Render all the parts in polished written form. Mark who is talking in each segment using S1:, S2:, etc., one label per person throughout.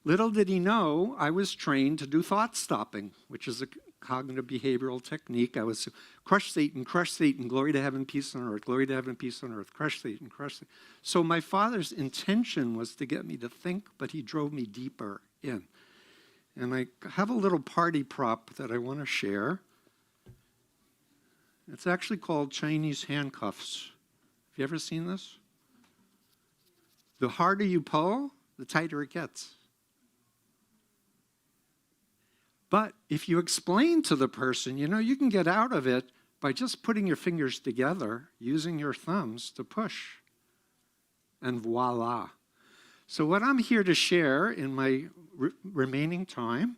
S1: Little did he know I was trained to do thought stopping, which is a cognitive behavioral technique. I was crush Satan, glory to heaven, peace on earth, glory to heaven, peace on earth, crush Satan, crush Satan. So my father's intention was to get me to think, but he drove me deeper in. And I have a little party prop that I want to share. It's actually called Chinese handcuffs. Have you ever seen this? The harder you pull, the tighter it gets. But if you explain to the person, you know, you can get out of it by just putting your fingers together, using your thumbs to push. And voila. So what I'm here to share in my remaining time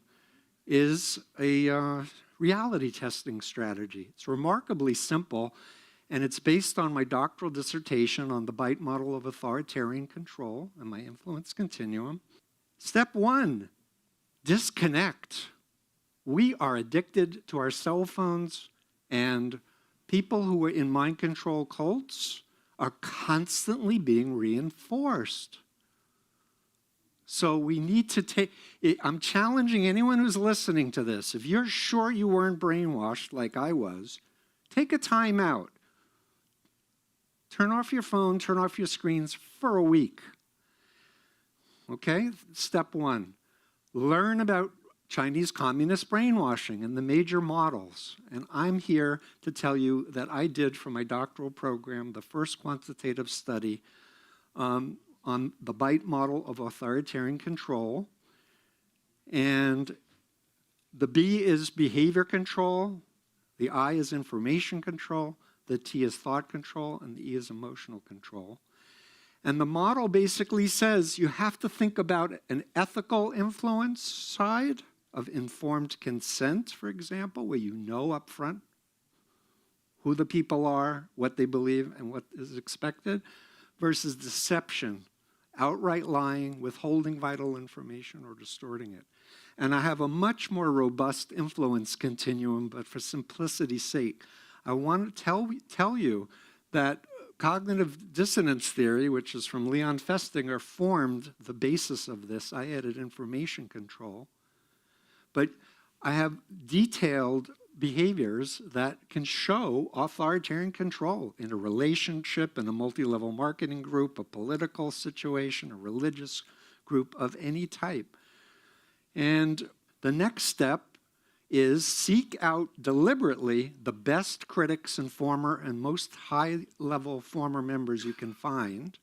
S1: is a reality testing strategy. It's remarkably simple, and it's based on my doctoral dissertation on the BITE model of authoritarian control and my influence continuum. Step 1, disconnect. We are addicted to our cell phones, and people who are in mind control cults are constantly being reinforced. So we need to take, I'm challenging anyone who's listening to this, if you're sure you weren't brainwashed like I was, take a time out. Turn off your phone, turn off your screens for a week. Okay? Step 1, learn about Chinese communist brainwashing and the major models. And I'm here to tell you that I did for my doctoral program the first quantitative study on the BITE model of authoritarian control. And the B is behavior control, the I is information control, the T is thought control, and the E is emotional control. And the model basically says you have to think about an ethical influence side of informed consent, for example, where you know up front who the people are, what they believe, and what is expected, versus deception, outright lying, withholding vital information, or distorting it. And I have a much more robust influence continuum, but for simplicity's sake, I want to tell you that cognitive dissonance theory, which is from Leon Festinger, formed the basis of this. I added information control. But I have detailed behaviors that can show authoritarian control in a relationship, in a multi-level marketing group, a political situation, a religious group of any type. And the next step is seek out deliberately the best critics and former and most high-level former members you can find.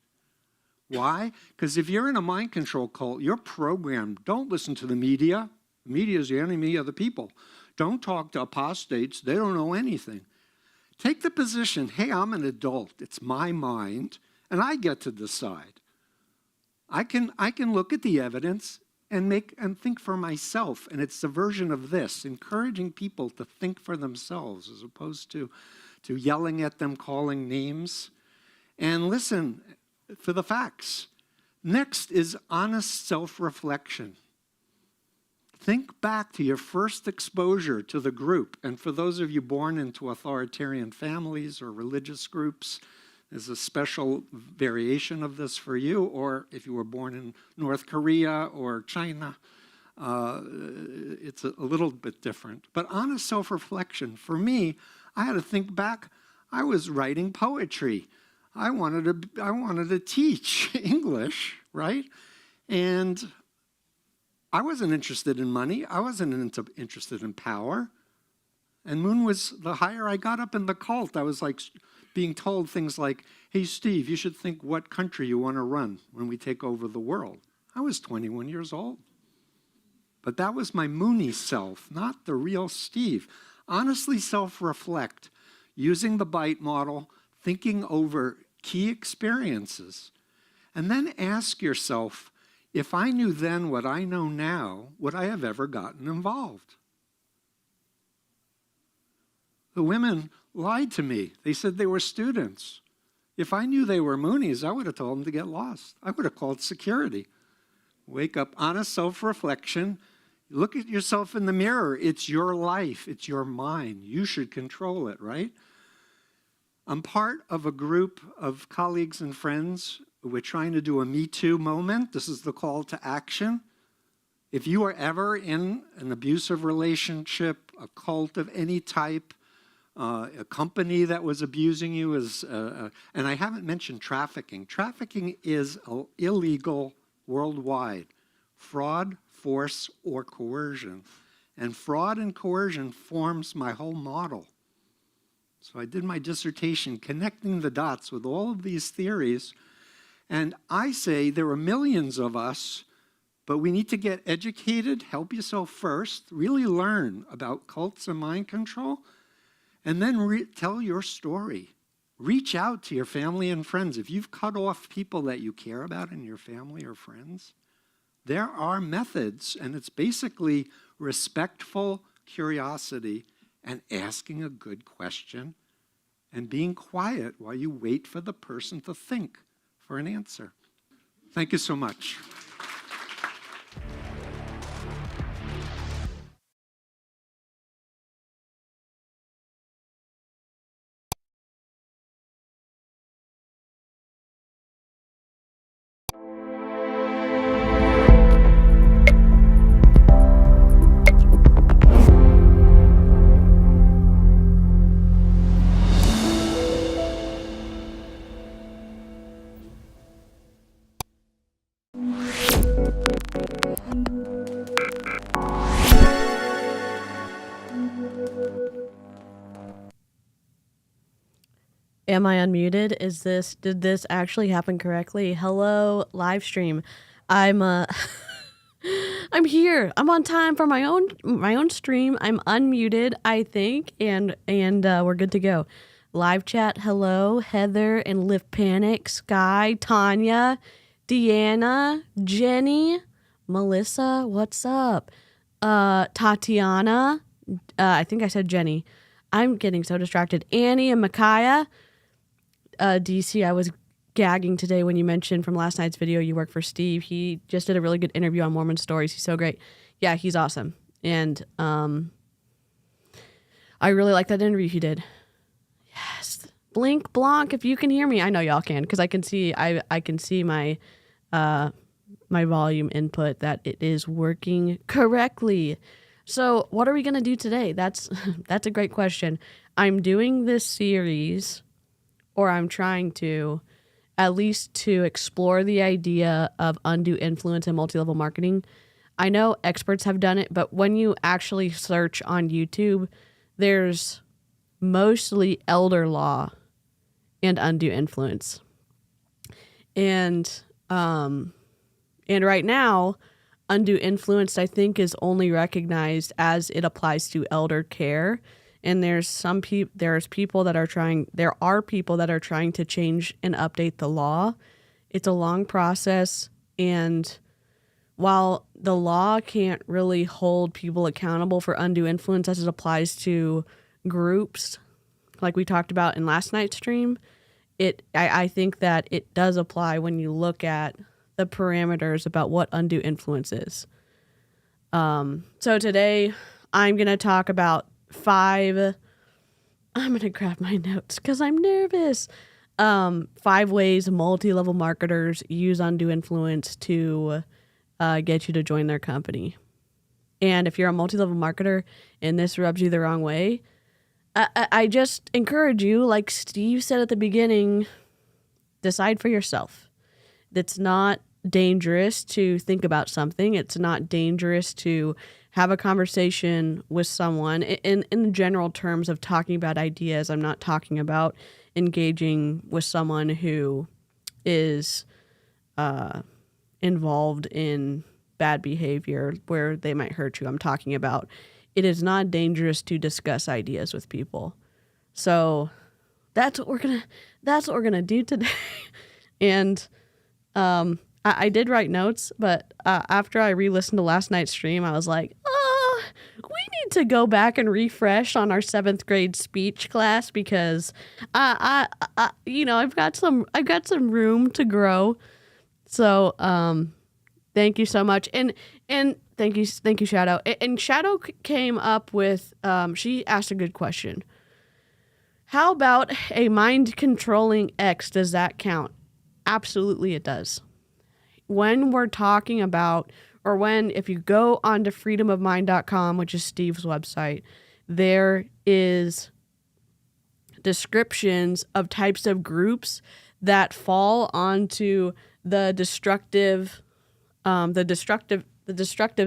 S1: Why? Because if you're in a mind control cult, you're programmed. Don't listen to the media. The media is the enemy of the people. Don't talk to apostates. They don't know anything. Take the position, hey, I'm an adult. It's my mind, and I get to decide. I can look at the evidence and think for myself. And it's a version of this, encouraging people to think for themselves as opposed to yelling at them, calling names. And listen for the facts. Next is honest self-reflection. Think back to your first exposure to the group. And for those of you born into authoritarian families or religious groups, there's a special variation of this for you. Or if you were born in North Korea or China, it's a little bit different. But honest self-reflection, for me, I had to think back. I was writing poetry. I wanted to teach English, right? And I wasn't interested in money. I wasn't interested in power. And Moon was, the higher I got up in the cult, I was like being told things like, hey, Steve, you should think what country you want to run when we take over the world. I was 21 years old. But that was my Moony self, not the real Steve. Honestly self-reflect, using the BITE model, thinking over key experiences. And then ask yourself, if I knew then what I know now, would I have ever gotten involved? The women lied to me. They said they were students. If I knew they were Moonies, I would have told them to get lost. I would have called security. Wake up, honest self-reflection. Look at yourself in the mirror. It's your life. It's your mind. You should control it, right? I'm part of a group of colleagues and friends. We're trying to do a Me Too moment. This is the call to action. If you are ever in an abusive relationship, a cult of any type, a company that was abusing you, and I haven't mentioned trafficking. Trafficking is illegal worldwide. Fraud, force, or coercion. And fraud and coercion forms my whole model. So I did my dissertation connecting the dots with all of these theories. And I say there are millions of us, but we need to get educated, help yourself first, really learn about cults and mind control, and then tell your story. Reach out to your family and friends. If you've cut off people that you care about in your family or friends, there are methods, and it's basically respectful curiosity and asking a good question and being quiet while you wait for the person to think for an answer. Thank you so much.
S2: Am I unmuted? Did this actually happen correctly? Hello, live stream. I'm here. I'm on time for my own stream. I'm unmuted, I think, and we're good to go. Live chat. Hello, Heather and Lift Panic, Sky, Tanya, Deanna, Jenny, Melissa. What's up? Tatiana. I think I said Jenny. I'm getting so distracted. Annie and Micaiah. DeeCee, I was gagging today when you mentioned from last night's video you work for Steve. He just did a really good interview on Mormon Stories. He's so great. Yeah, he's awesome. And I really like that interview he did. Yes. Blink, blonk, if you can hear me. I know y'all can, because I can see my my volume input that it is working correctly. So what are we going to do today? That's a great question. I'm doing this series, or I'm trying to, at least to explore the idea of undue influence in multi-level marketing. I know experts have done it, but when you actually search on YouTube, there's mostly elder law and undue influence. And right now, undue influence, I think, is only recognized as it applies to elder care. And there are people that are trying to change and update the law. It's a long process, and while the law can't really hold people accountable for undue influence as it applies to groups, like we talked about in last night's stream, I think that it does apply when you look at the parameters about what undue influence is. So today I'm going to talk about I'm going to grab my notes because I'm nervous. 5 ways multi-level marketers use undue influence to get you to join their company. And if you're a multi-level marketer and this rubs you the wrong way, I just encourage you, like Steve said at the beginning, decide for yourself. It's not dangerous to think about something. It's not dangerous to have a conversation with someone. In general terms of talking about ideas, I'm not talking about engaging with someone who is involved in bad behavior where they might hurt you. I'm talking about it is not dangerous to discuss ideas with people. So that's what we're gonna do today. And I did write notes, but after I re-listened to last night's stream, I was like, we need to go back and refresh on our 7th grade speech class because I've got some room to grow. So thank you so much, and thank you Shadow. And Shadow came up with she asked a good question. How about a mind controlling ex? Does that count? Absolutely, it does. When we're talking about or when, if you go onto freedomofmind.com, which is Steve's website, there is descriptions of types of groups that fall onto the destructive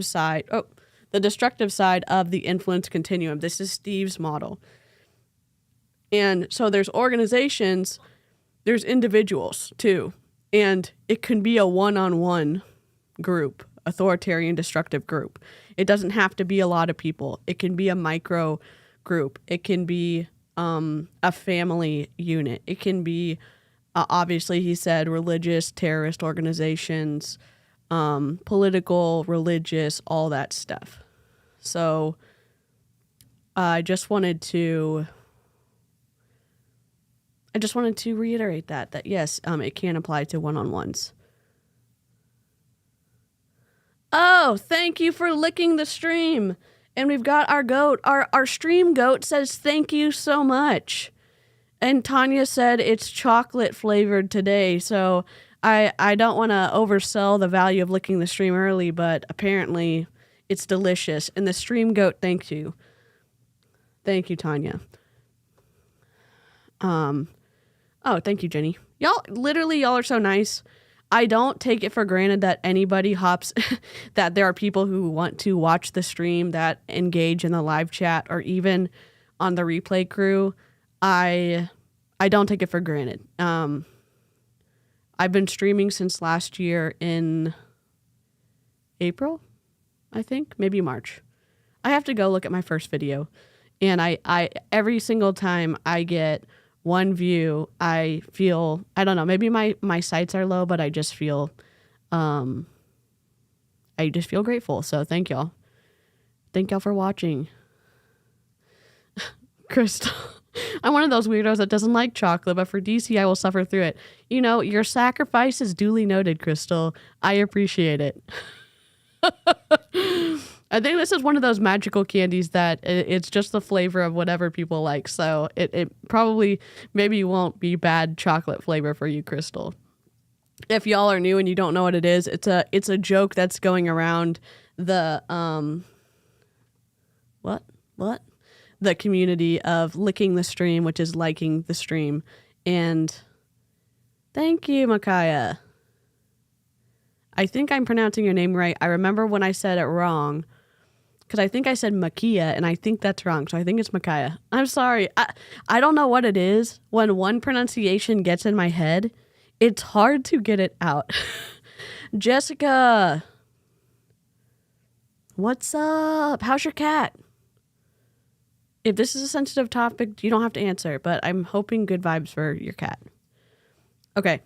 S2: side of the influence continuum. This is Steve's model. And so there's organizations, there's individuals too, and it can be a one-on-one group, authoritarian destructive group. It doesn't have to be a lot of people. It can be a micro group. It can be a family unit. It can be, obviously, he said, religious, terrorist organizations, political, religious, all that stuff. So I just wanted to reiterate that yes, it can apply to one-on-ones. Oh, thank you for licking the stream. And we've got our goat. Our stream goat says thank you so much. And Tanya said it's chocolate flavored today. So I don't want to oversell the value of licking the stream early, but apparently it's delicious. And the stream goat, thank you. Thank you, Tanya. Oh, thank you, Jenny. Y'all are so nice. I don't take it for granted that anybody hops, that there are people who want to watch the stream, that engage in the live chat, or even on the replay crew. I don't take it for granted. I've been streaming since last year in April, I think, maybe March. I have to go look at my first video, and I every single time I get one view, I feel, I don't know, maybe my sights are low, but I just feel grateful. So thank y'all. Thank y'all for watching. Crystal, I'm one of those weirdos that doesn't like chocolate, but for DeeCee, I will suffer through it. You know, your sacrifice is duly noted, Crystal. I appreciate it. I think this is one of those magical candies that it's just the flavor of whatever people like. So it probably maybe won't be bad chocolate flavor for you, Crystal. If y'all are new and you don't know what it is, it's a joke that's going around the the community of licking the stream, which is liking the stream. And thank you, Micaiah. I think I'm pronouncing your name right. I remember when I said it wrong, because I think I said Makia, and I think that's wrong. So I think it's Micaiah. I'm sorry. I don't know what it is. When one pronunciation gets in my head, it's hard to get it out. Jessica, what's up? How's your cat? If this is a sensitive topic, you don't have to answer, but I'm hoping good vibes for your cat. Okay.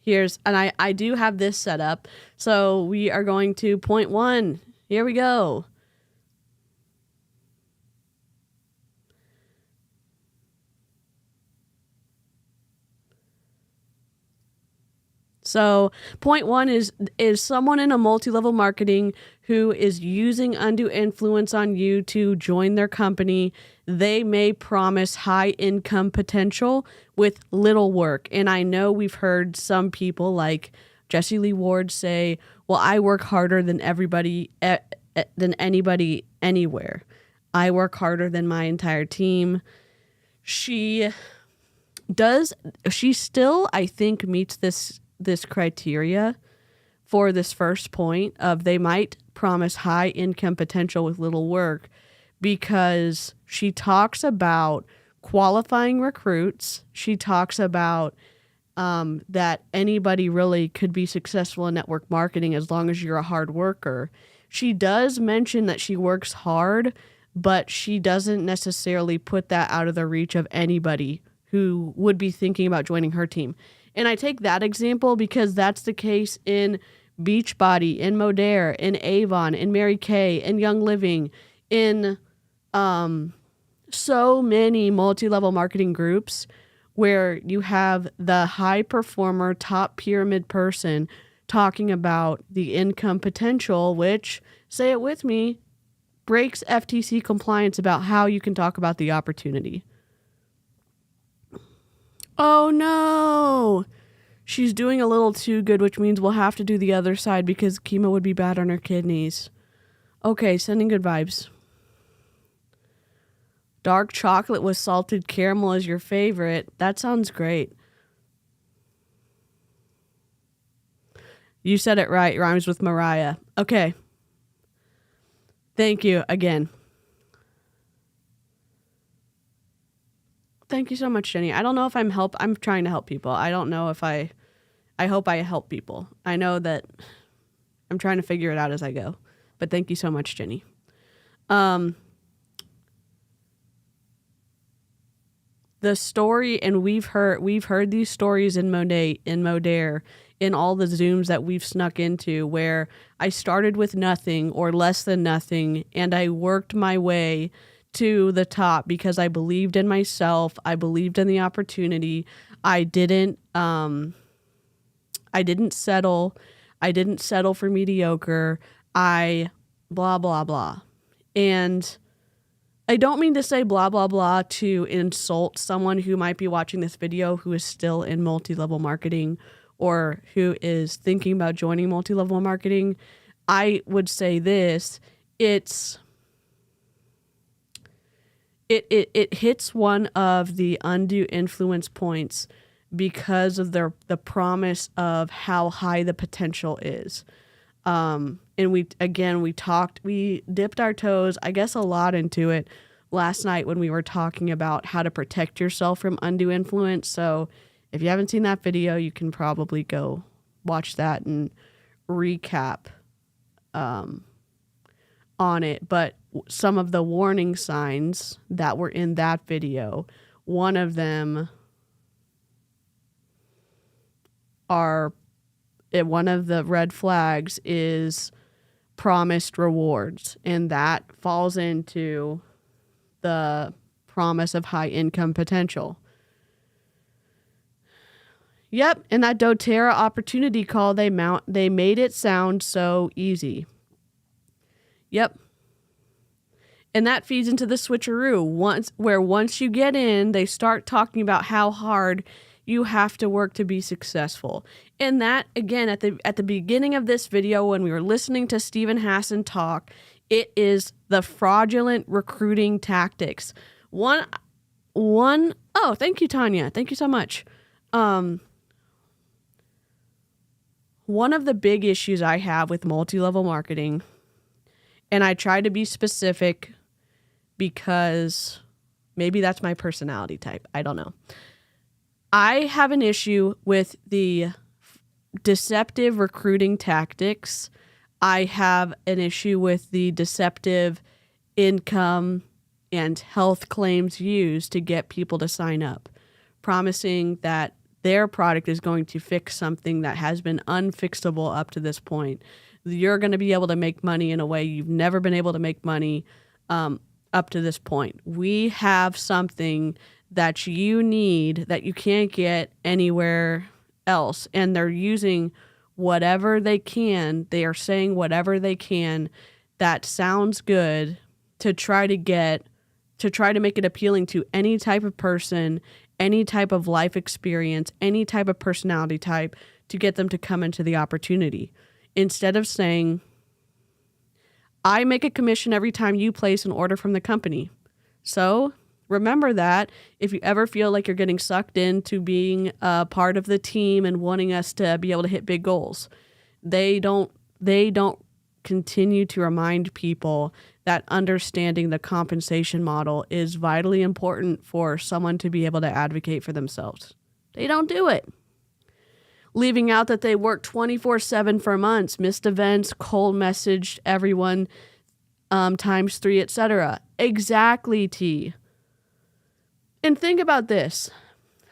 S2: And I do have this set up. So we are going to point 1. Here we go. So point 1 is someone in a multi-level marketing who is using undue influence on you to join their company. They may promise high income potential with little work. And I know we've heard some people like Jessie Lee Ward say, well, I work harder than anybody anywhere. I work harder than my entire team. She still, I think, meets this criteria for this first point of they might promise high income potential with little work, because she talks about qualifying recruits. She talks about that anybody really could be successful in network marketing as long as you're a hard worker. She does mention that she works hard, but she doesn't necessarily put that out of the reach of anybody who would be thinking about joining her team. And I take that example because that's the case in Beachbody, in Modere, in Avon, in Mary Kay, in Young Living, in so many multi-level marketing groups where you have the high performer, top pyramid person talking about the income potential, which, say it with me, breaks FTC compliance about how you can talk about the opportunity. Oh no, She's doing a little too good, which means we'll have to do the other side because chemo would be bad on her kidneys. Okay, sending good vibes. Dark chocolate with salted caramel is your favorite. That sounds great. You said it right. Rhymes with Mariah. Okay. Thank you again. Thank you so much, Jenny. I don't know if I'm trying to help people. I don't know if I hope I help people. I know that I'm trying to figure it out as I go. But thank you so much, Jenny. The story, and we've heard these stories in Modere, in all the Zooms that we've snuck into, where I started with nothing or less than nothing, and I worked my way to the top because I believed in myself. I believed in the opportunity. I didn't settle. I didn't settle for mediocre. I blah, blah, blah. And I don't mean to say blah, blah, blah to insult someone who might be watching this video who is still in multi-level marketing or who is thinking about joining multi-level marketing. I would say this, it hits one of the undue influence points because of the promise of how high the potential is. And we dipped our toes, I guess, a lot into it last night when we were talking about how to protect yourself from undue influence. So if you haven't seen that video, you can probably go watch that and recap on it. But some of the warning signs that were in that video, one of the red flags is promised rewards, and that falls into the promise of high income potential. Yep, in that doTERRA opportunity call, they made it sound so easy. Yep. And that feeds into the switcheroo. Once you get in, they start talking about how hard you have to work to be successful. And that, again, at the beginning of this video, when we were listening to Stephen Hassan talk, it is the fraudulent recruiting tactics. Oh, thank you, Tanya. Thank you so much. One of the big issues I have with multi-level marketing, and I try to be specific because maybe that's my personality type. I don't know. I have an issue with the deceptive recruiting tactics. I have an issue with the deceptive income and health claims used to get people to sign up, promising that their product is going to fix something that has been unfixable up to this point. You're going to be able to make money in a way you've never been able to make money up to this point. We have something that you need that you can't get anywhere else. And they're using whatever they can. They are saying whatever they can that sounds good to try to make it appealing to any type of person, any type of life experience, any type of personality type to get them to come into the opportunity. Instead of saying, I make a commission every time you place an order from the company. So remember that if you ever feel like you're getting sucked into being a part of the team and wanting us to be able to hit big goals, they don't continue to remind people that understanding the compensation model is vitally important for someone to be able to advocate for themselves. They don't do it. Leaving out that they work 24/7 for months, missed events, cold messaged everyone times 3, etc. Exactly, T. And think about this.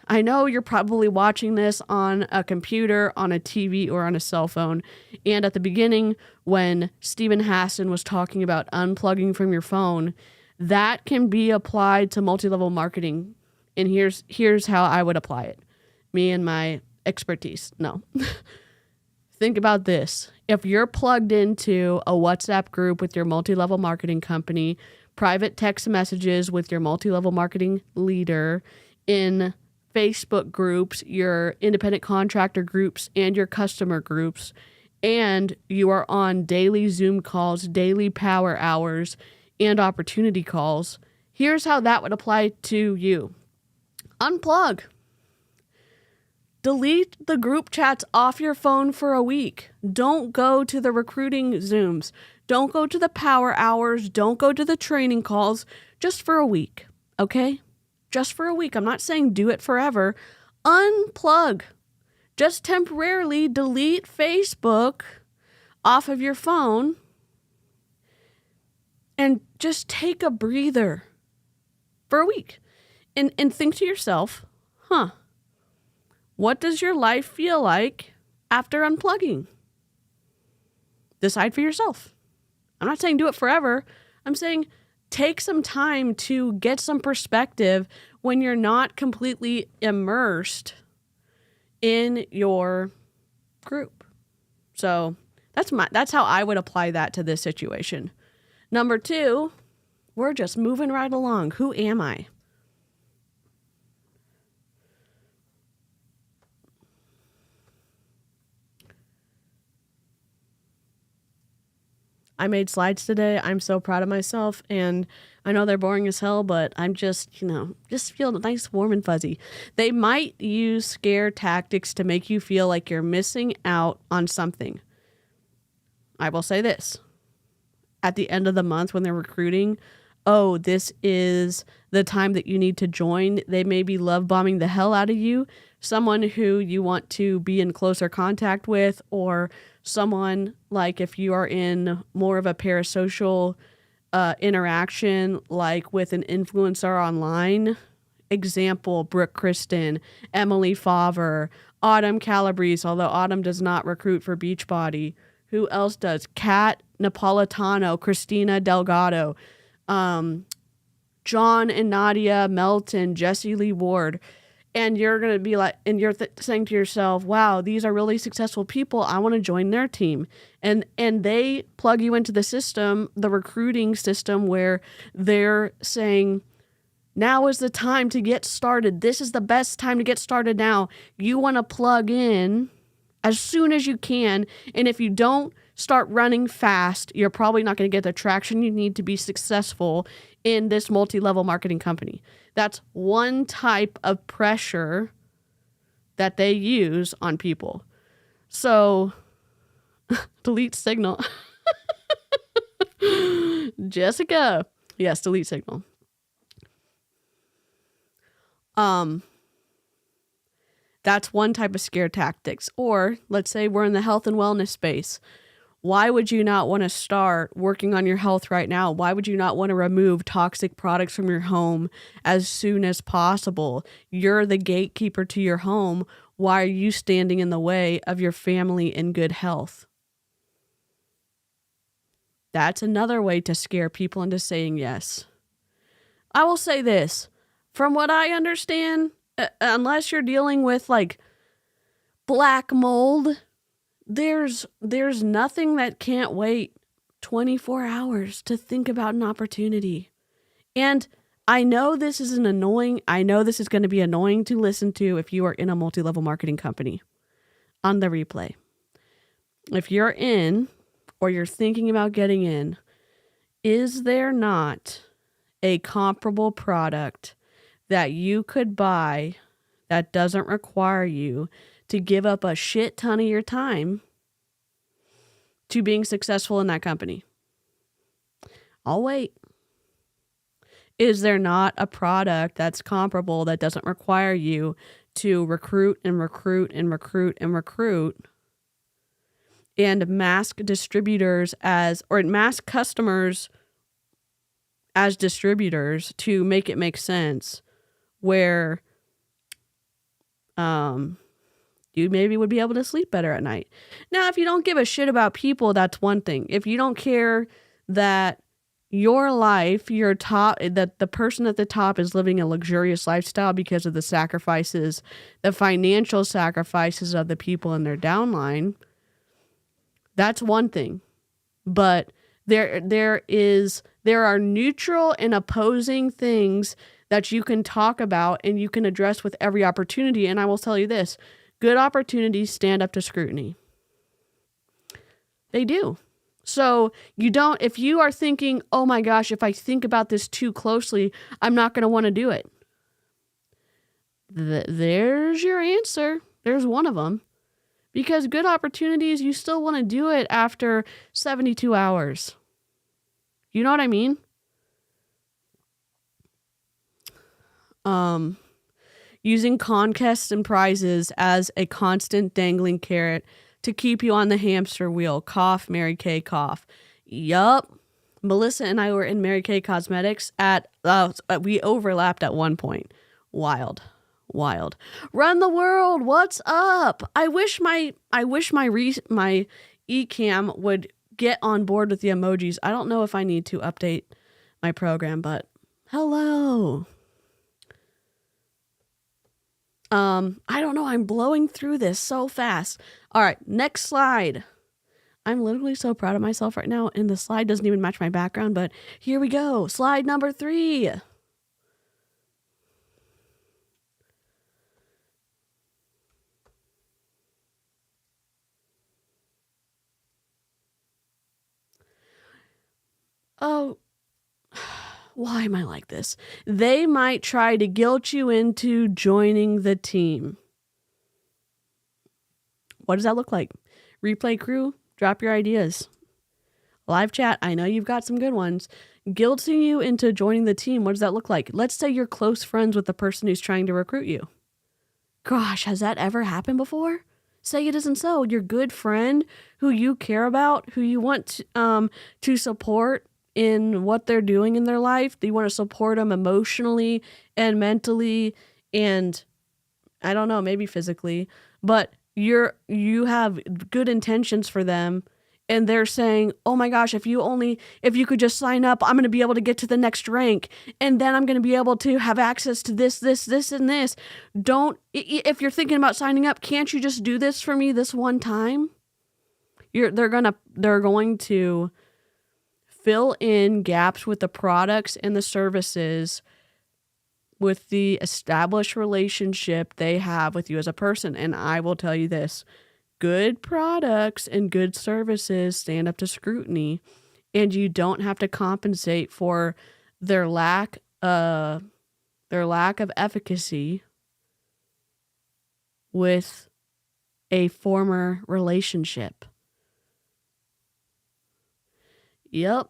S2: I know you're probably watching this on a computer, on a TV, or on a cell phone. And at the beginning, when Stephen Hassan was talking about unplugging from your phone, that can be applied to multi-level marketing. And here's how I would apply it. Me and my expertise. No. Think about this. If you're plugged into a WhatsApp group with your multi-level marketing company, private text messages with your multi-level marketing leader, in Facebook groups, your independent contractor groups, and your customer groups, and you are on daily Zoom calls, daily power hours, and opportunity calls, here's how that would apply to you. Unplug. Delete the group chats off your phone for a week. Don't go to the recruiting Zooms. Don't go to the power hours. Don't go to the training calls. Just for a week, okay? Just for a week. I'm not saying do it forever. Unplug. Just temporarily delete Facebook off of your phone and just take a breather for a week and think to yourself, what does your life feel like after unplugging? Decide for yourself. I'm not saying do it forever. I'm saying take some time to get some perspective when you're not completely immersed in your group. So that's how I would apply that to this situation. Number 2, we're just moving right along. Who am I? I made slides today. I'm so proud of myself, and I know they're boring as hell, but I'm just feel nice, warm, and fuzzy. They might use scare tactics to make you feel like you're missing out on something. I will say this. At the end of the month when they're recruiting, oh, this is the time that you need to join. They may be love bombing the hell out of you, someone who you want to be in closer contact with, or someone like if you are in more of a parasocial interaction, like with an influencer online. Example, Brooke Kristen, Emily Favre, Autumn Calabrese, although Autumn does not recruit for Beachbody. Who else does? Kat Napolitano, Christina Delgado, John and Nadia Melton, Jessie Lee Ward. And you're going to be like, and you're saying to yourself, wow, these are really successful people. I want to join their team. And they plug you into the system, the recruiting system, where they're saying, now is the time to get started. This is the best time to get started now. You want to plug in as soon as you can. And if you don't start running fast, you're probably not going to get the traction you need to be successful in this multi-level marketing company. That's one type of pressure that they use on people. So, delete Signal. Jessica. Yes, delete Signal. That's one type of scare tactics. Or let's say we're in the health and wellness space. Why would you not want to start working on your health right now? Why would you not want to remove toxic products from your home as soon as possible? You're the gatekeeper to your home. Why are you standing in the way of your family in good health? That's another way to scare people into saying yes. I will say this. From what I understand, unless you're dealing with like black mold, there's nothing that can't wait 24 hours to think about an opportunity. And I know this is I know this is going to be annoying to listen to if you are in a multi-level marketing company on the replay. If you're in or you're thinking about getting in, is there not a comparable product that you could buy that doesn't require you to give up a shit ton of your time to being successful in that company? I'll wait. Is there not a product that's comparable that doesn't require you to recruit and recruit and recruit and recruit and mask distributors mask customers as distributors to make it make sense, where you maybe would be able to sleep better at night? Now, if you don't give a shit about people, that's one thing. If you don't care that your life, that the person at the top is living a luxurious lifestyle because of the sacrifices, the financial sacrifices of the people in their downline, that's one thing. But there are neutral and opposing things that you can talk about and you can address with every opportunity. And I will tell you this, good opportunities stand up to scrutiny. They do. So if you are thinking, oh my gosh, if I think about this too closely, I'm not going to want to do it. There's your answer. There's one of them. Because good opportunities, you still want to do it after 72 hours. You know what I mean? Using contests and prizes as a constant dangling carrot to keep you on the hamster wheel. Cough, Mary Kay, cough. Yup. Melissa and I were in Mary Kay Cosmetics we overlapped at one point. Wild. Run the world. What's up? I wish my eCam would get on board with the emojis. I don't know if I need to update my program, but hello. I don't know. I'm blowing through this so fast. All right, next slide. I'm literally so proud of myself right now, and the slide doesn't even match my background, but here we go. Slide number 3. Oh, why am I like this? They might try to guilt you into joining the team. What does that look like? Replay crew, drop your ideas. Live chat, I know you've got some good ones. Guilting you into joining the team, what does that look like? Let's say you're close friends with the person who's trying to recruit you. Gosh, has that ever happened before? Say it isn't so. Your good friend who you care about, who you want to support in what they're doing in their life. You want to support them emotionally and mentally and I don't know, maybe physically, but you have good intentions for them and they're saying, oh my gosh, if you could just sign up, I'm going to be able to get to the next rank and then I'm going to be able to have access to this, and this. If you're thinking about signing up, can't you just do this for me this one time? They're going to fill in gaps with the products and the services with the established relationship they have with you as a person. And I will tell you this, good products and good services stand up to scrutiny, and you don't have to compensate for their lack of efficacy with a former relationship. Yep.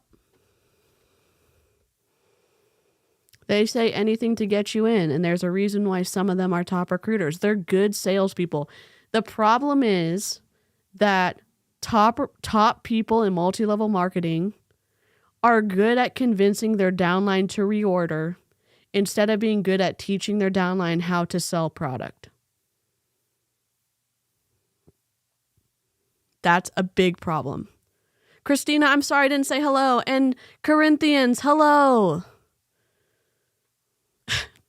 S2: They say anything to get you in, and there's a reason why some of them are top recruiters. They're good salespeople. The problem is that top people in multi-level marketing are good at convincing their downline to reorder instead of being good at teaching their downline how to sell product. That's a big problem. Christina, I'm sorry I didn't say hello. And Corinthians, hello.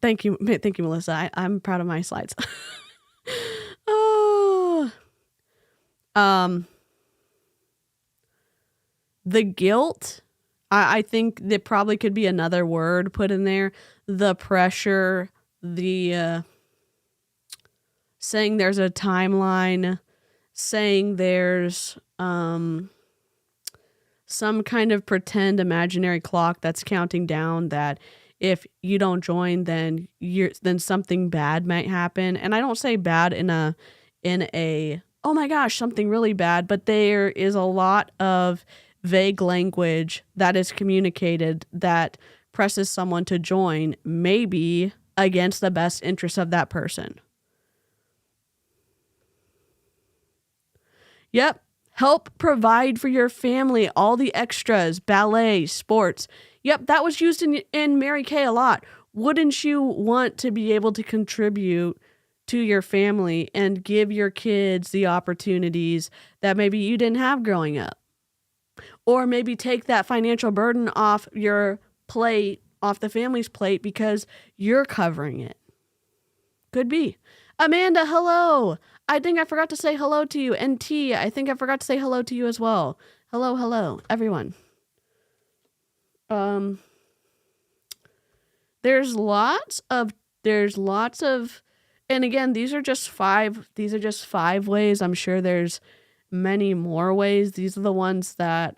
S2: Thank you, Melissa. I'm proud of my slides. Oh. The guilt, I think there probably could be another word put in there. The pressure, the saying there's a timeline, saying there's some kind of pretend imaginary clock that's counting down that if you don't join, then something bad might happen. And I don't say bad in a oh my gosh, something really bad, but there is a lot of vague language that is communicated that presses someone to join, maybe against the best interest of that person. Yep. Help provide for your family all the extras, ballet, sports. Yep, that was used in Mary Kay a lot. Wouldn't you want to be able to contribute to your family and give your kids the opportunities that maybe you didn't have growing up? Or maybe take that financial burden off your plate, off the family's plate, because you're covering it. Could be. Amanda, hello. I think I forgot to say hello to you. And T, I think I forgot to say hello to you as well. Hello, everyone. There's lots of, and again, these are just 5 ways. I'm sure there's many more ways. These are the ones that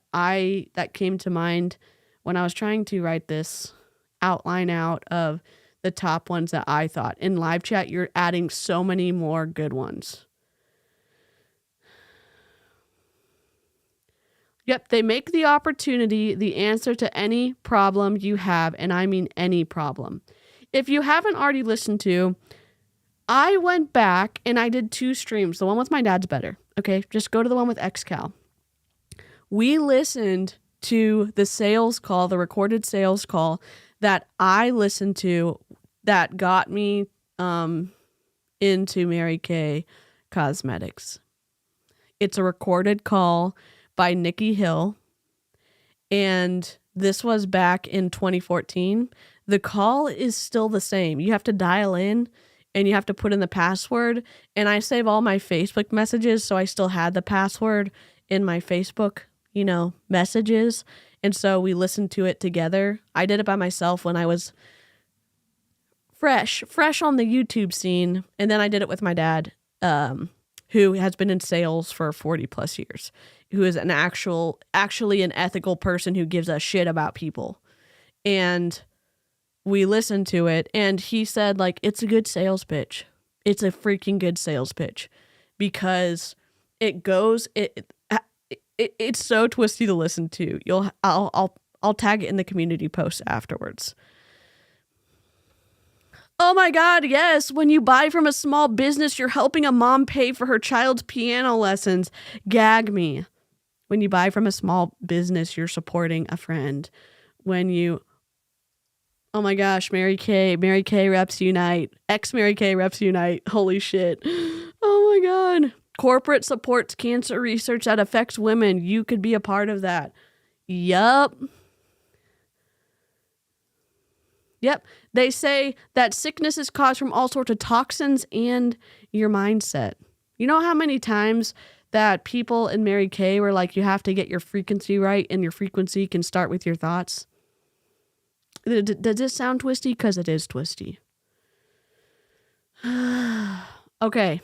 S2: came to mind when I was trying to write this outline out of the top ones that I thought. In live chat, you're adding so many more good ones. Yep, they make the opportunity the answer to any problem you have, and I mean any problem. If you haven't already listened to, I went back and I did 2 streams. The one with my dad's better. Okay, just go to the one with 𝐔𝐄𝐃. We listened to the sales call, the recorded sales call that I listened to that got me into Mary Kay Cosmetics. It's a recorded call by Nikki Hill, and this was back in 2014. The call is still the same. You have to dial in and you have to put in the password, and I save all my Facebook messages, so I still had the password in my Facebook, messages, and so we listened to it together. I did it by myself when I was fresh on the YouTube scene, and then I did it with my dad, who has been in sales for 40 plus years, who is actually an ethical person who gives a shit about people. And we listened to it, and he said, like, it's a good sales pitch. It's a freaking good sales pitch, because it's so twisty to listen to. I'll tag it in the community post afterwards. Oh my God, yes. When you buy from a small business, you're helping a mom pay for her child's piano lessons. Gag me. When you buy from a small business, you're supporting a friend. Oh my gosh, Mary Kay reps unite. Ex-Mary Kay reps unite. Holy shit. Oh my God. Corporate supports cancer research that affects women. You could be a part of that. Yup. They say that sickness is caused from all sorts of toxins and your mindset. You know how many times that people in Mary Kay were like, you have to get your frequency right, and your frequency can start with your thoughts? Does this sound twisty? Because it is twisty. Okay.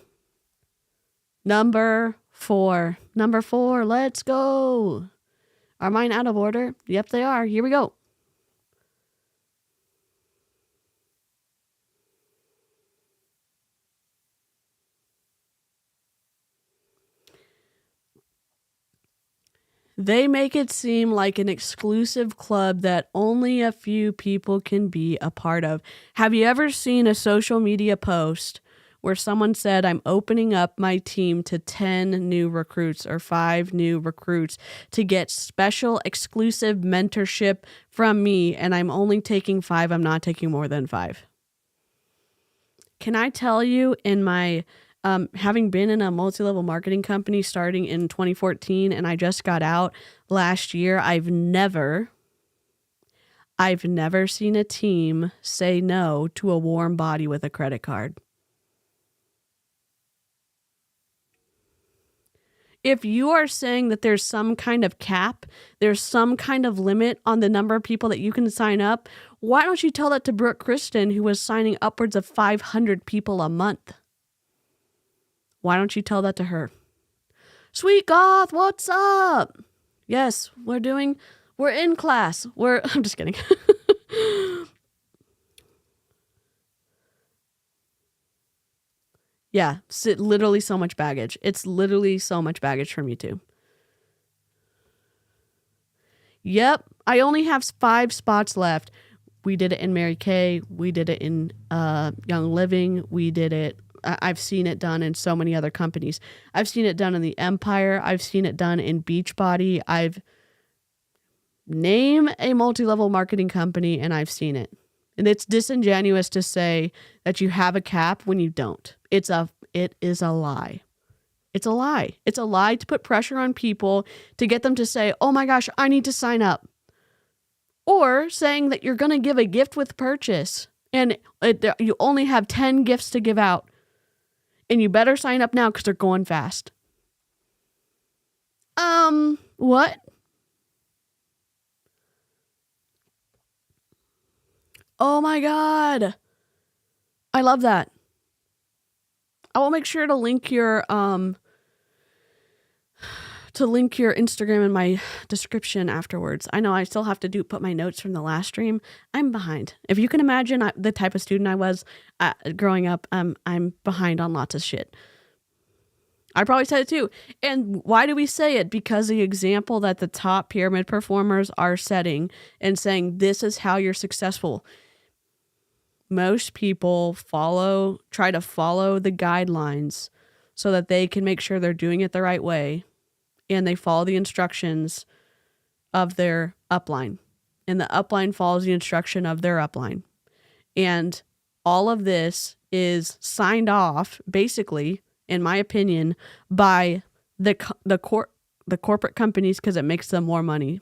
S2: Number 4. Let's go. Are mine out of order? Yep, they are. Here we go. They make it seem like an exclusive club that only a few people can be a part of. Have you ever seen a social media post where someone said, I'm opening up my team to 10 new recruits or 5 new recruits to get special exclusive mentorship from me, and I'm only taking 5. I'm not taking more than 5. Can I tell you, in my having been in a multi-level marketing company starting in 2014, and I just got out last year, I've never seen a team say no to a warm body with a credit card. If you are saying that there's some kind of cap, there's some kind of limit on the number of people that you can sign up, why don't you tell that to Brooke Kristen, who was signing upwards of 500 people a month? Why don't you tell that to her? Sweet Goth, what's up? Yes, we're in class. I'm just kidding. Yeah, literally so much baggage. It's literally so much baggage from you too. Yep, I only have 5 spots left. We did it in Mary Kay. We did it in Young Living. We did it. I've seen it done in so many other companies. I've seen it done in the Empire. I've seen it done in Beachbody. Name a multi-level marketing company, and I've seen it. And it's disingenuous to say that you have a cap when you don't. It is a lie. It's a lie. It's a lie to put pressure on people to get them to say, oh my gosh, I need to sign up. Or saying that you're going to give a gift with purchase and you only have 10 gifts to give out. And you better sign up now because they're going fast. What? Oh my God. I love that. I will make sure to link your Instagram in my description afterwards. I know I still have to put my notes from the last stream. I'm behind. If you can imagine the type of student I was growing up, I'm behind on lots of shit. I probably said it too. And why do we say it? Because the example that the top pyramid performers are setting and saying, this is how you're successful. Most people try to follow the guidelines so that they can make sure they're doing it the right way. And they follow the instructions of their upline. And the upline follows the instruction of their upline. And all of this is signed off, basically, in my opinion, by the corporate companies because it makes them more money.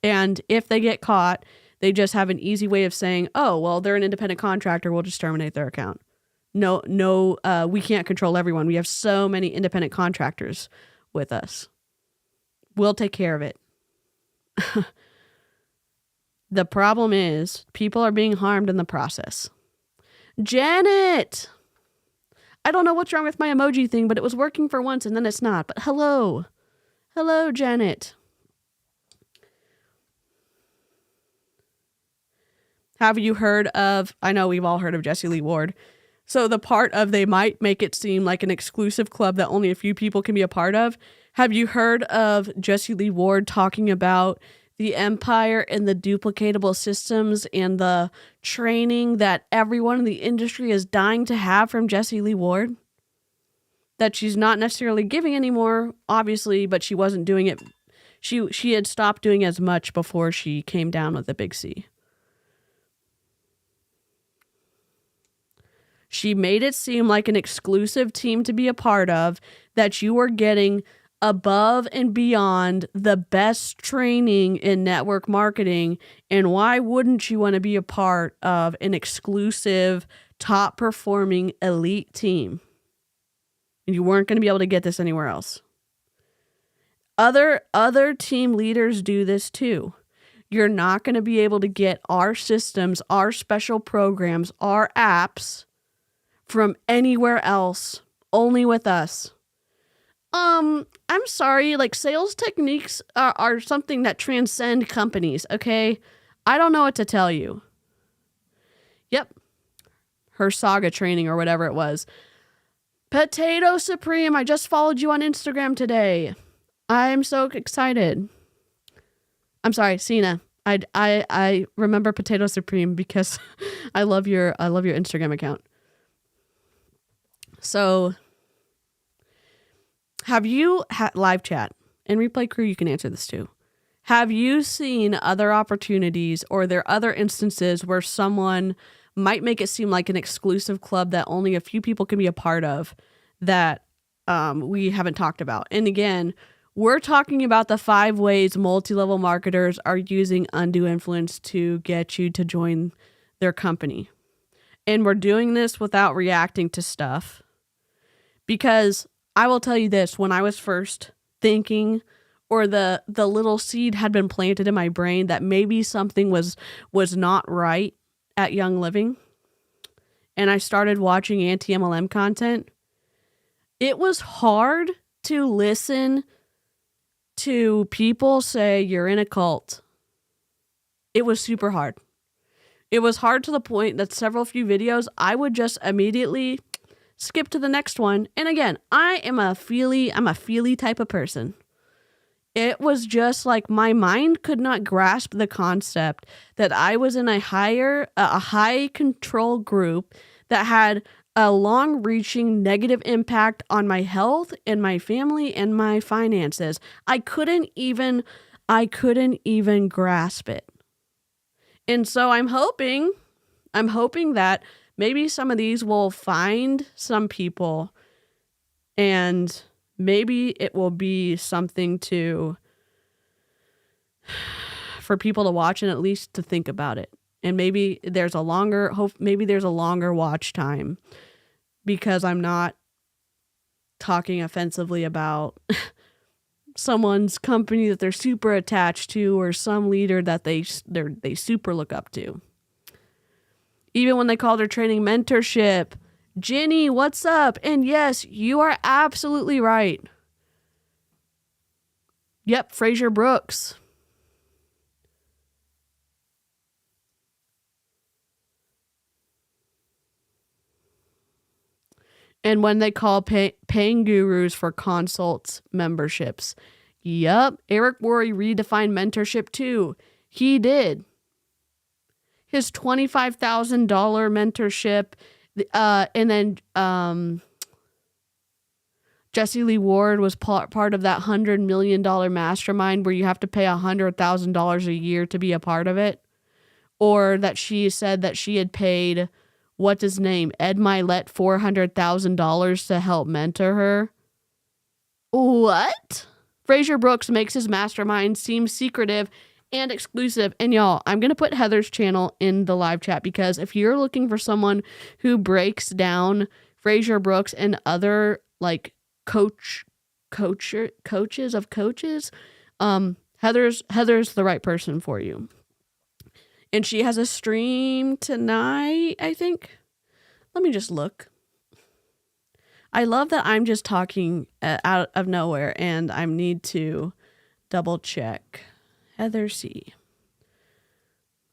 S2: And if they get caught, they just have an easy way of saying, oh, well, they're an independent contractor. We'll just terminate their account. No, we can't control everyone. We have so many independent contractors with us. We'll take care of it. The problem is people are being harmed in the process. Janet! I don't know what's wrong with my emoji thing, but it was working for once and then it's not. But hello. Hello, Janet. Have you heard of, I know we've all heard of Jessie Lee Ward. So the part of they might make it seem like an exclusive club that only a few people can be a part of. Have you heard of Jessie Lee Ward talking about the empire and the duplicatable systems and the training that everyone in the industry is dying to have from Jessie Lee Ward? That she's not necessarily giving anymore, obviously, but she wasn't doing it. She had stopped doing as much before she came down with the big C. She made it seem like an exclusive team to be a part of, that you were getting above and beyond the best training in network marketing. And why wouldn't you want to be a part of an exclusive, top performing elite team? And you weren't going to be able to get this anywhere else. Other team leaders do this too. You're not going to be able to get our systems, our special programs, our apps from anywhere else, only with us. I'm sorry, like sales techniques are something that transcend companies, okay? I don't know what to tell you. Yep. Her saga training or whatever it was. Potato Supreme, I just followed you on Instagram today. I'm so excited. I'm sorry, Cena. I remember Potato Supreme because I love your Instagram account. So, have you had live chat and replay crew? You can answer this too. Have you seen other opportunities or there are other instances where someone might make it seem like an exclusive club that only a few people can be a part of that we haven't talked about? And again, we're talking about the 5 ways multi-level marketers are using undue influence to get you to join their company. And we're doing this without reacting to stuff. Because I will tell you this, when I was first thinking, or the little seed had been planted in my brain that maybe something was not right at Young Living, and I started watching anti-MLM content, it was hard to listen to people say you're in a cult. It was super hard. It was hard to the point that few videos, I would just immediately skip to the next one. And again, I'm a feely type of person. It was just like my mind could not grasp the concept that I was in a high control group that had a long-reaching negative impact on my health and my family and my finances. I couldn't even grasp it. And so I'm hoping that maybe some of these will find some people and maybe it will be something for people to watch and at least to think about it. And maybe there's a longer watch time because I'm not talking offensively about someone's company that they're super attached to, or some leader that they super look up to. Even when they call their training mentorship. Jenny, what's up? And yes, you are absolutely right. Yep, Fraser Brooks. And when they call paying gurus for consults memberships. Yep, Eric Worre redefined mentorship too. He did. His $25,000 mentorship, and then Jesse Lee Ward was part of that $100 million mastermind where you have to pay $100,000 a year to be a part of it. Or that she said that she had paid, what's his name, Ed Milet, $400,000 to help mentor her. What? Fraser Brooks makes his mastermind seem secretive and exclusive. And y'all, I'm going to put Heather's channel in the live chat, because if you're looking for someone who breaks down Fraser Brooks and other like coaches of coaches, Heather's the right person for you. And she has a stream tonight, I think. Let me just look. I love that I'm just talking out of nowhere, and I need to double check. Heather C.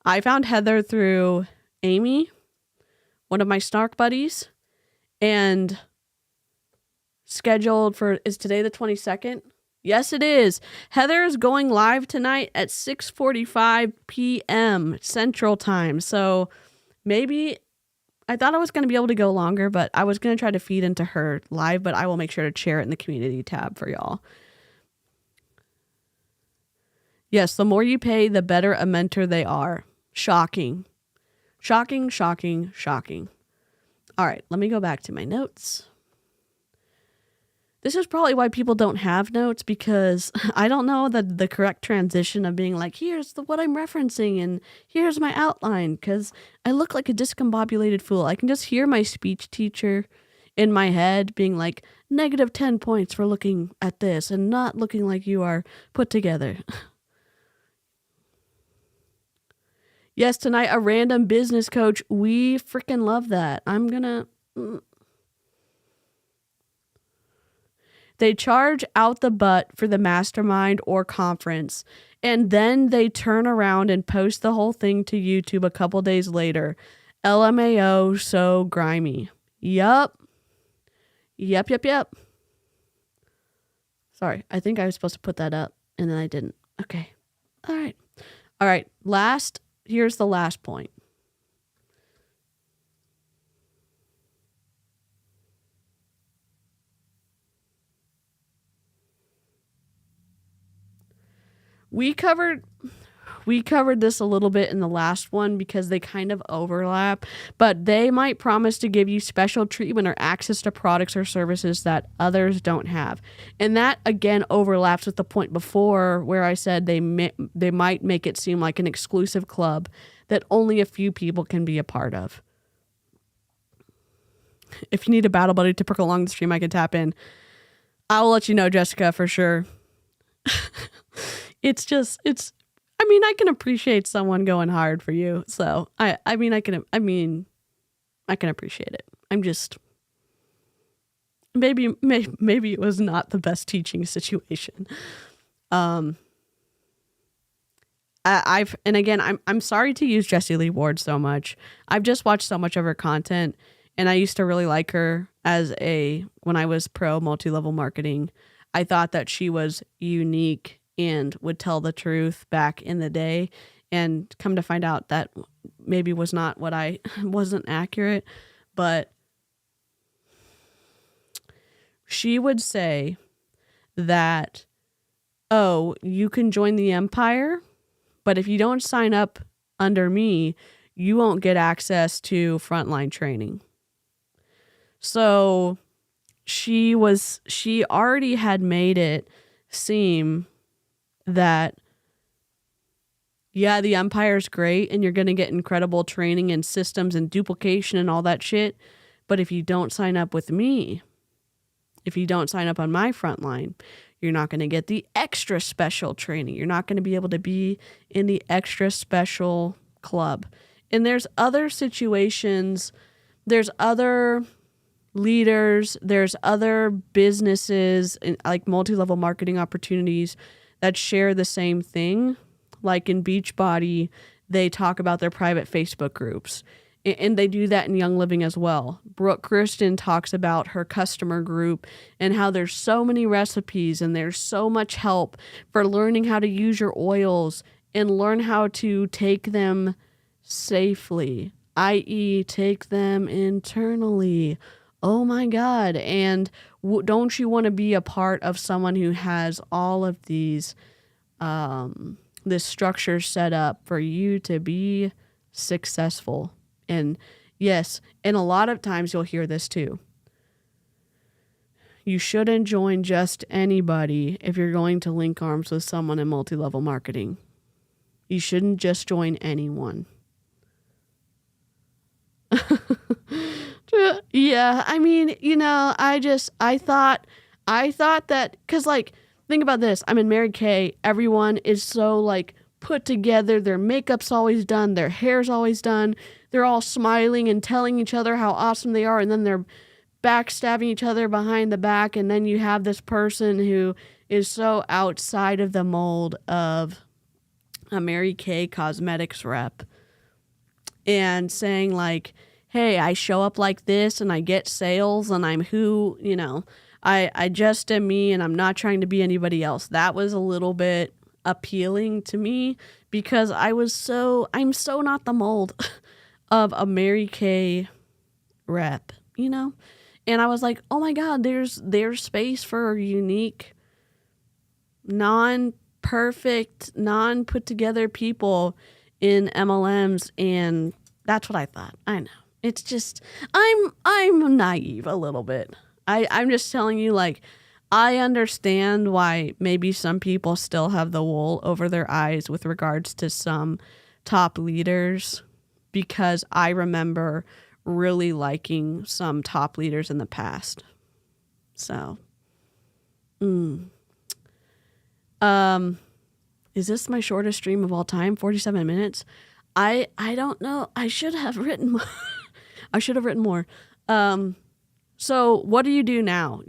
S2: I found Heather through Amy, one of my snark buddies, and scheduled for, is today the 22nd? Yes, it is. Heather is going live tonight at 6:45 p.m. Central Time. So maybe, I thought I was going to be able to go longer, but I was going to try to feed into her live, but I will make sure to share it in the community tab for y'all. Yes, the more you pay, the better a mentor they are. Shocking. Shocking, shocking, shocking. All right, let me go back to my notes. This is probably why people don't have notes, because I don't know the correct transition of being like, here's what I'm referencing and here's my outline, because I look like a discombobulated fool. I can just hear my speech teacher in my head being like, -10 points for looking at this and not looking like you are put together. Yes, tonight, a random business coach. We freaking love that. I'm gonna... They charge out the butt for the mastermind or conference, and then they turn around and post the whole thing to YouTube a couple days later. LMAO, so grimy. Yup. Yep. Sorry, I think I was supposed to put that up, and then I didn't. Okay. All right. Here's the last point. We covered this a little bit in the last one because they kind of overlap, but they might promise to give you special treatment or access to products or services that others don't have. And that, again, overlaps with the point before where I said they might make it seem like an exclusive club that only a few people can be a part of. If you need a battle buddy to prick along the stream, I can tap in. I will let you know, Jessica, for sure. I can appreciate someone going hard for you. So I can appreciate it. I'm just, maybe it was not the best teaching situation. I'm sorry to use Jesse Lee Ward so much. I've just watched so much of her content, and I used to really like her when I was pro multi-level marketing. I thought that she was unique and would tell the truth back in the day, and come to find out that maybe was not what I wasn't accurate, but she would say that, oh, you can join the empire, but if you don't sign up under me, you won't get access to frontline training. So she already had made it seem that, yeah, the empire's great and you're going to get incredible training and systems and duplication and all that shit. But if you don't sign up with me, if you don't sign up on my front line, You're not going to get the extra special training. You're not going to be able to be in the extra special club. And there's other situations, there's other leaders, there's other businesses, like multi-level marketing opportunities that share the same thing. Like in Beachbody, they talk about their private Facebook groups. And they do that in Young Living as well. Brooke Kristen talks about her customer group and how there's so many recipes and there's so much help for learning how to use your oils and learn how to take them safely, i.e. take them internally. Oh my God. And don't you want to be a part of someone who has all of these, this structure set up for you to be successful? And yes, and a lot of times you'll hear this too. You shouldn't join just anybody if you're going to link arms with someone in multi-level marketing. You shouldn't just join anyone. Yeah, I mean, I thought that, because like, think about this. I'm in Mary Kay. Everyone is so like put together. Their makeup's always done. Their hair's always done. They're all smiling and telling each other how awesome they are. And then they're backstabbing each other behind the back. And then you have this person who is so outside of the mold of a Mary Kay Cosmetics rep and saying like, hey, I show up like this and I get sales and I'm who, I just am me and I'm not trying to be anybody else. That was a little bit appealing to me because I'm so not the mold of a Mary Kay rep, And I was like, oh my God, there's space for unique, non-perfect, non-put together people in MLMs. And that's what I thought. I know. It's just, I'm naive a little bit. I'm just telling you, like, I understand why maybe some people still have the wool over their eyes with regards to some top leaders, because I remember really liking some top leaders in the past. So, is this my shortest stream of all time? 47 minutes? I don't know. I should have written more. I should have written more. So what do you do now?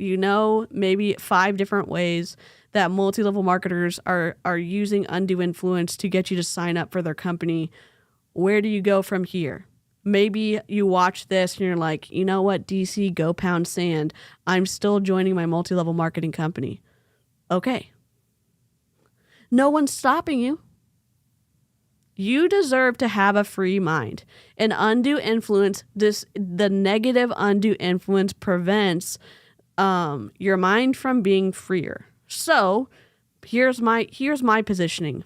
S2: Maybe 5 different ways that multi-level marketers are using undue influence to get you to sign up for their company. Where do you go from here? Maybe you watch this and you're like, you know what, DeeCee, go pound sand. I'm still joining my multi-level marketing company. Okay. No one's stopping you. You deserve to have a free mind. And undue influence, the negative undue influence prevents your mind from being freer. So here's my positioning.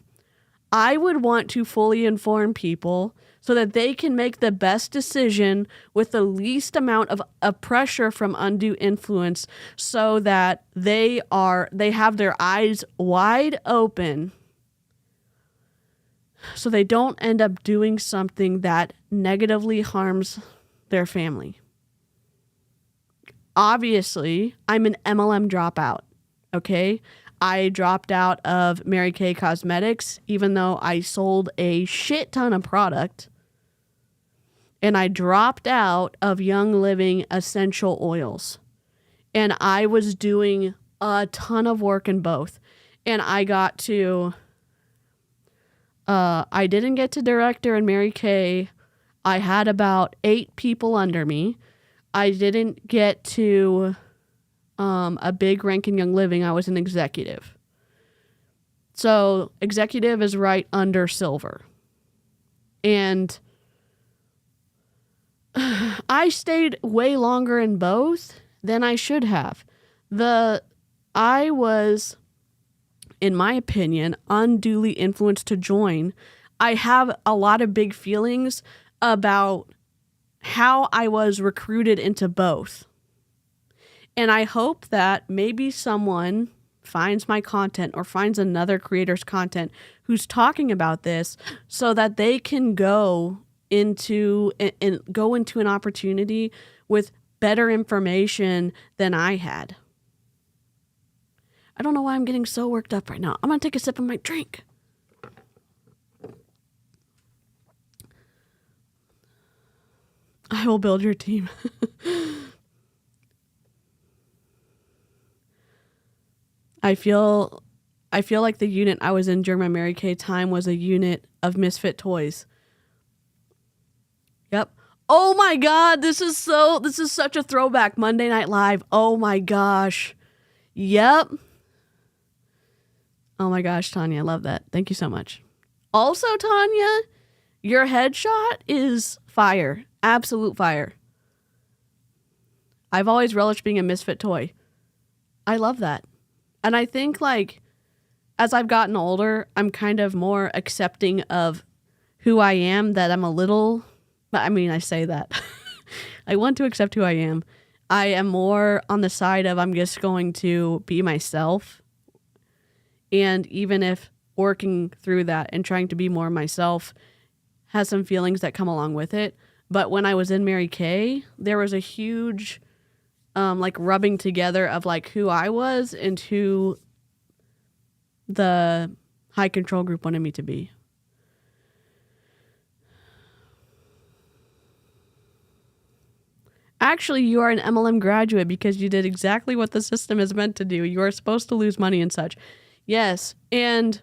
S2: I would want to fully inform people so that they can make the best decision with the least amount of pressure from undue influence, so that they have their eyes wide open, so they don't end up doing something that negatively harms their family. Obviously, I'm an MLM dropout, okay? I dropped out of Mary Kay Cosmetics, even though I sold a shit ton of product. And I dropped out of Young Living essential oils. And I was doing a ton of work in both. And I got to... I didn't get to director in Mary Kay. I had about 8 people under me. I didn't get to a big rank in Young Living. I was an executive. So executive is right under silver. And I stayed way longer in both than I should have. I was, in my opinion, unduly influenced to join. I have a lot of big feelings about how I was recruited into both. And I hope that maybe someone finds my content or finds another creator's content who's talking about this, so that they can go into an opportunity with better information than I had. I don't know why I'm getting so worked up right now. I'm going to take a sip of my drink. I will build your team. I feel like the unit I was in during my Mary Kay time was a unit of misfit toys. Yep. Oh my God, this is such a throwback. Monday Night Live. Oh my gosh. Yep. Oh my gosh, Tanya, I love that. Thank you so much. Also, Tanya, your headshot is fire. Absolute fire. I've always relished being a misfit toy. I love that. And I think, like, as I've gotten older, I'm kind of more accepting of who I am, that I'm a little, I mean, I say that. I want to accept who I am. I am more on the side of I'm just going to be myself. And even if working through that and trying to be more myself has some feelings that come along with it. But when I was in Mary Kay, there was a huge like rubbing together of like who I was and who the high control group wanted me to be. Actually, you are an MLM graduate because you did exactly what the system is meant to do. You are supposed to lose money and such. Yes, and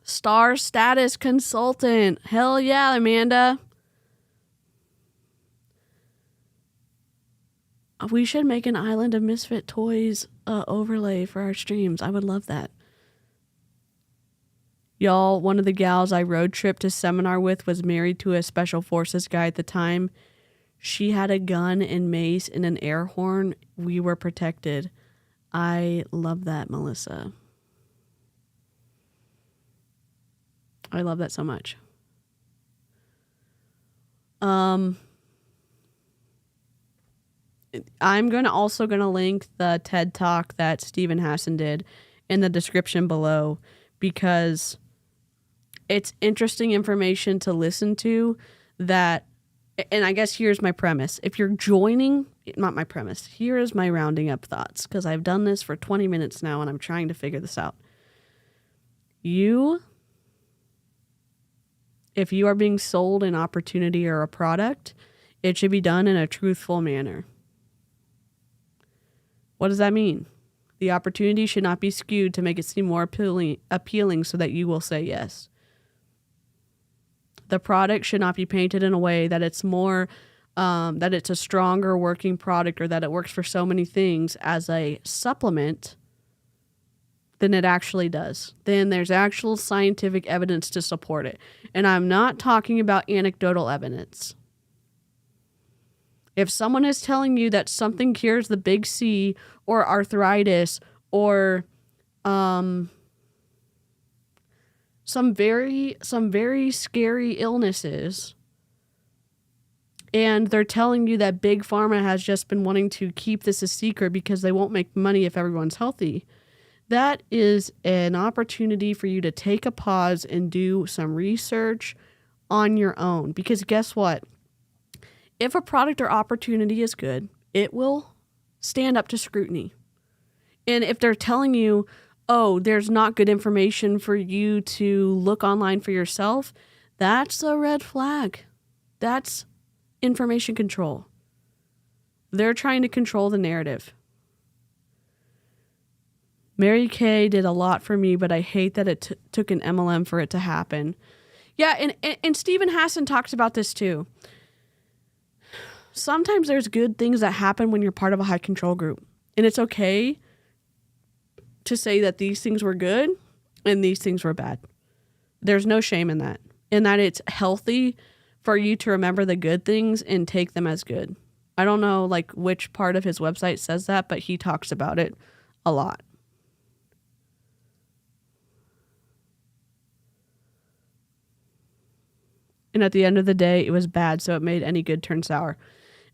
S2: star status consultant. Hell yeah, Amanda. We should make an Island of Misfit Toys overlay for our streams. I would love that. Y'all, one of the gals I road tripped to seminar with was married to a special forces guy at the time. She had a gun and mace and an air horn. We were protected. I love that, Melissa. I love that so much. I'm also going to link the TED Talk that Stephen Hassan did in the description below because it's interesting information to listen to that. And I guess here's my premise. If you're joining, not my premise, here is my rounding up thoughts because I've done this for 20 minutes now and I'm trying to figure this out. If you are being sold an opportunity or a product, it should be done in a truthful manner. What does that mean? The opportunity should not be skewed to make it seem more appealing so that you will say yes. The product should not be painted in a way that it's more, that it's a stronger working product or that it works for so many things as a supplement than it actually does. Then there's actual scientific evidence to support it. And I'm not talking about anecdotal evidence. If someone is telling you that something cures the big C or arthritis or some very scary illnesses, and they're telling you that Big Pharma has just been wanting to keep this a secret because they won't make money if everyone's healthy, that is an opportunity for you to take a pause and do some research on your own. Because guess what? If a product or opportunity is good, it will stand up to scrutiny. And if they're telling you, oh, there's not good information for you to look online for yourself, that's a red flag. That's information control. They're trying to control the narrative. Mary Kay did a lot for me, but I hate that it took an MLM for it to happen. Yeah, and Stephen Hassan talks about this too. Sometimes there's good things that happen when you're part of a high control group. And it's okay to say that these things were good and these things were bad. There's no shame in that. And that it's healthy for you to remember the good things and take them as good. I don't know like which part of his website says that, but he talks about it a lot. And at the end of the day, it was bad, so it made any good turn sour.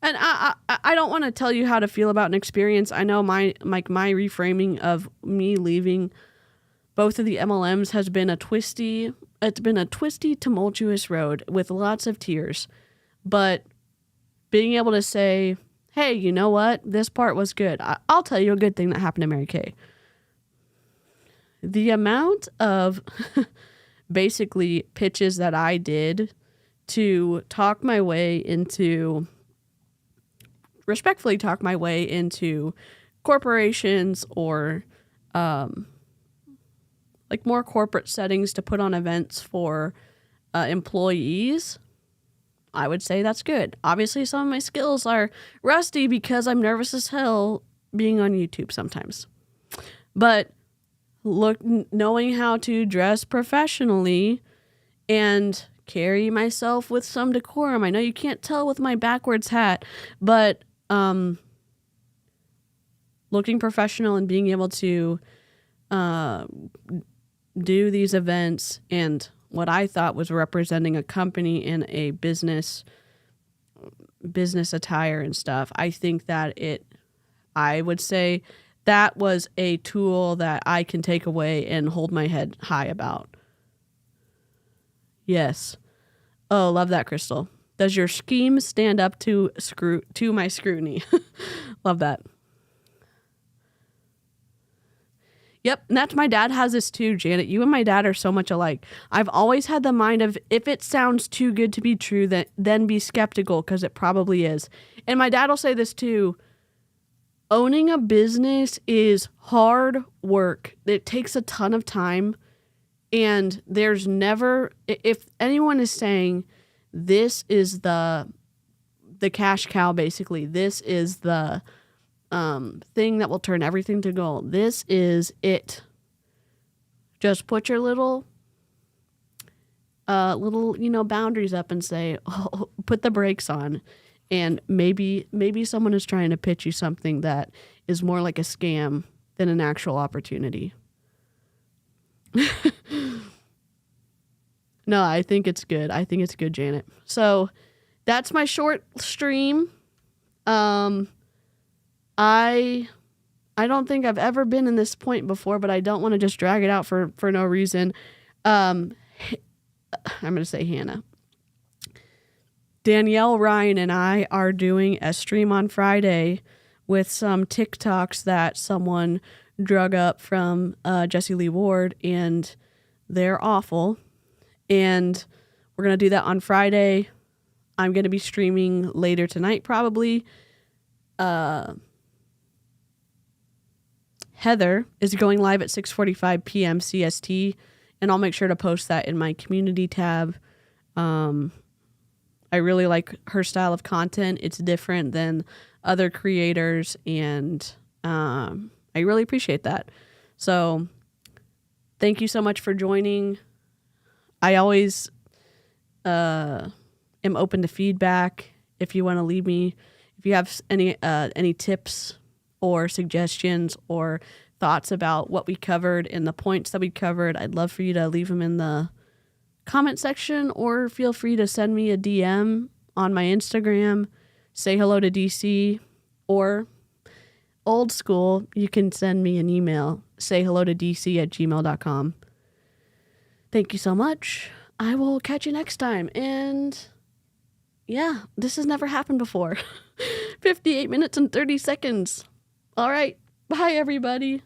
S2: And I don't want to tell you how to feel about an experience. I know my reframing of me leaving both of the MLMs has been a twisty, tumultuous road with lots of tears. But being able to say, hey, you know what? This part was good. I'll tell you a good thing that happened to Mary Kay. the amount of basically pitches that I did to respectfully talk my way into corporations or like more corporate settings to put on events for employees, I would say that's good. Obviously, some of my skills are rusty because I'm nervous as hell being on YouTube sometimes. But knowing how to dress professionally and carry myself with some decorum. I know you can't tell with my backwards hat, but looking professional and being able to do these events and what I thought was representing a company in a business attire and stuff. I think that I would say that was a tool that I can take away and hold my head high about. Yes. Oh, love that, Crystal. Does your scheme stand up to my scrutiny? Love that. Yep, and that's my dad has this too, Janet. You and my dad are so much alike. I've always had the mind of if it sounds too good to be true, then be skeptical because it probably is. And my dad will say this too. Owning a business is hard work. It takes a ton of time. And there's never, if anyone is saying this is the cash cow, basically, this is the thing that will turn everything to gold. This is it. Just put your little boundaries up and say, oh, put the brakes on. And maybe someone is trying to pitch you something that is more like a scam than an actual opportunity. No, I think it's good. I think it's good, Janet. So that's my short stream. I don't think I've ever been in this point before, but I don't want to just drag it out for no reason. I'm going to say Hannah. Danielle, Ryan, and I are doing a stream on Friday with some TikToks that someone drug up from Jessie Lee Ward, and they're awful. And we're going to do that on Friday. I'm going to be streaming later tonight, probably. Heather is going live at 6:45 p.m. CST, and I'll make sure to post that in my community tab. I really like her style of content. It's different than other creators, and I really appreciate that. So thank you so much for joining. I always am open to feedback. If you want to leave me, if you have any tips or suggestions or thoughts about what we covered and the points that we covered, I'd love for you to leave them in the comment section, or feel free to send me a DM on my Instagram. Say hello to DeeCee, or old school, you can send me an email. Say hello to DeeCee@gmail.com. Thank you so much. I will catch you next time. And yeah, this has never happened before. 58 minutes and 30 seconds. All right. Bye, everybody.